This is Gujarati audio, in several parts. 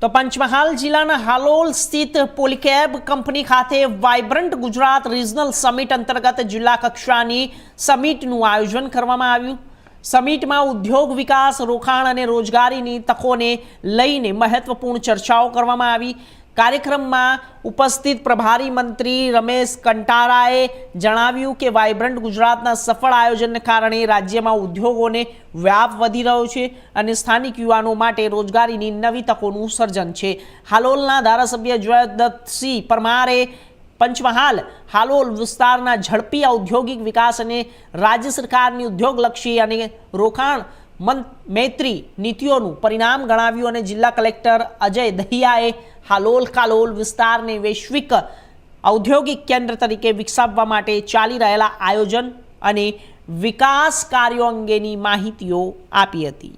તો પંચમહાલ જિલ્લાના હાલોલ સ્થિત પોલીકેબ કંપની ખાતે વાઇબ્રન્ટ ગુજરાત રિજનલ સમિટ અંતર્ગત જિલ્લા કક્ષાની સમિટનું આયોજન કરવામાં આવ્યું। સમિટમાં ઉદ્યોગ વિકાસ, રોકાણ અને રોજગારીની તકોને લઈને મહત્વપૂર્ણ ચર્ચાઓ કરવામાં આવી। કાર્યક્રમમાં ઉપસ્થિત પ્રભારી મંત્રી રમેશ કંટારાએ જણાવ્યું કે વાઇબ્રન્ટ ગુજરાતના સફળ આયોજનને કારણે રાજ્યમાં ઉદ્યોગોને વ્યાપ વધી રહ્યો છે અને સ્થાનિક યુવાનો માટે રોજગારીની નવી તકોનું સર્જન છે। હાલોલના ધારાસભ્ય જયદત્તસિંહ પરમારે પંચમહાલ હાલોલ વિસ્તારના ઝડપી ઔદ્યોગિક વિકાસ અને રાજ્ય સરકારની ઉદ્યોગલક્ષી અને રોકાણ મૈત્રી નીતિઓનું પરિણામ ગણાવ્યું અને જિલ્લા કલેક્ટર અજય દહિયાએ હાલોલ કાલોલ વિસ્તારને વૈશ્વિક ઔદ્યોગિક કેન્દ્ર તરીકે વિકસાવવા માટે ચાલી રહેલા આયોજન અને વિકાસ કાર્યો અંગેની માહિતીઓ આપી હતી।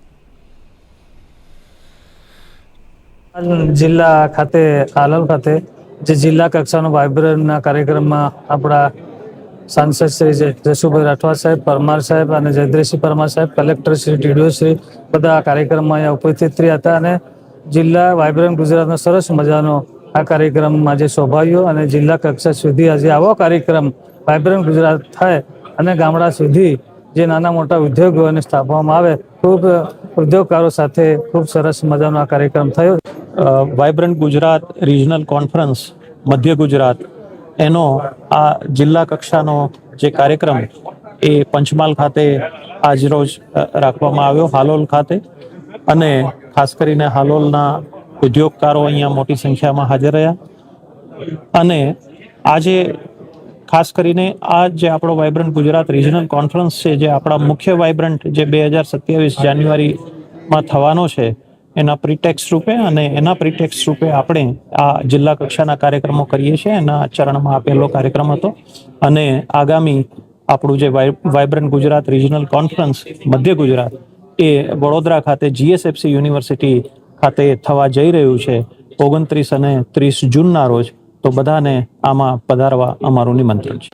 જિલ્લા ખાતે હાલોલ ખાતે જે જિલ્લા કક્ષાનો વાઇબ્રન્ટના કાર્યક્રમમાં આપણા सांसद श्री जशुभाई राठवा साहेब, परमार साहेब અને જયદ્રસિંહ પરમાર સાહેબ, કલેક્ટર શ્રી, ટીડીઓ શ્રી બધા કાર્યક્રમમાં ઉપસ્થિત રહ્યા હતા અને જિલ્લા વાઇબ્રન્ટ ગુજરાતનો સરસ મજાનો આ કાર્યક્રમમાં જે સ્વભાવીઓ અને જિલ્લા કક્ષા સુધી આજે આવો કાર્યક્રમ વાઇબ્રન્ટ ગુજરાત થાય અને ગામડા સુધી જે નાના મોટા ઉદ્યોગોને સ્થાપવામાં આવે, ખૂબ ઉદ્યોગકારો સાથે ખૂબ સરસ મજાનો આ કાર્યક્રમ થયો। વાઇબ્રન્ટ ગુજરાત રિજનલ કોન્ફરન્સ મધ્ય ગુજરાત એનો આ જિલ્લા કક્ષાનો જે કાર્યક્રમ એ પંચમહાલ ખાતે આજરોજ રાખવામાં આવ્યો હાલોલ ખાતે અને ખાસ કરીને હાલોલના ઉદ્યોગકારો અહીંયા મોટી સંખ્યામાં હાજર રહ્યા અને આજે ખાસ કરીને આ જે આપણો વાઇબ્રન્ટ ગુજરાત રિજનલ કોન્ફરન્સ છે જે આપણા મુખ્ય વાઇબ્રન્ટ જે 2027 જાન્યુઆરીમાં થવાનો છે એના પ્રીટેક્સ રૂપે અને એના પ્રીટેક્સ રૂપે આપણે આ જિલ્લા કક્ષાના કાર્યક્રમો કરીએ છીએ। એના ચરણમાં આ પહેલો કાર્યક્રમ હતો અને આગામી આપણું જે વાઇબ્રન્ટ ગુજરાત રિજનલ કોન્ફરન્સ મધ્ય ગુજરાત એ વડોદરા ખાતે GSFC યુનિવર્સિટી ખાતે થવા જઈ રહ્યું છે 29 અને 30 જૂનના રોજ। તો બધાને આમાં પધારવા અમારું નિમંત્રણ છે।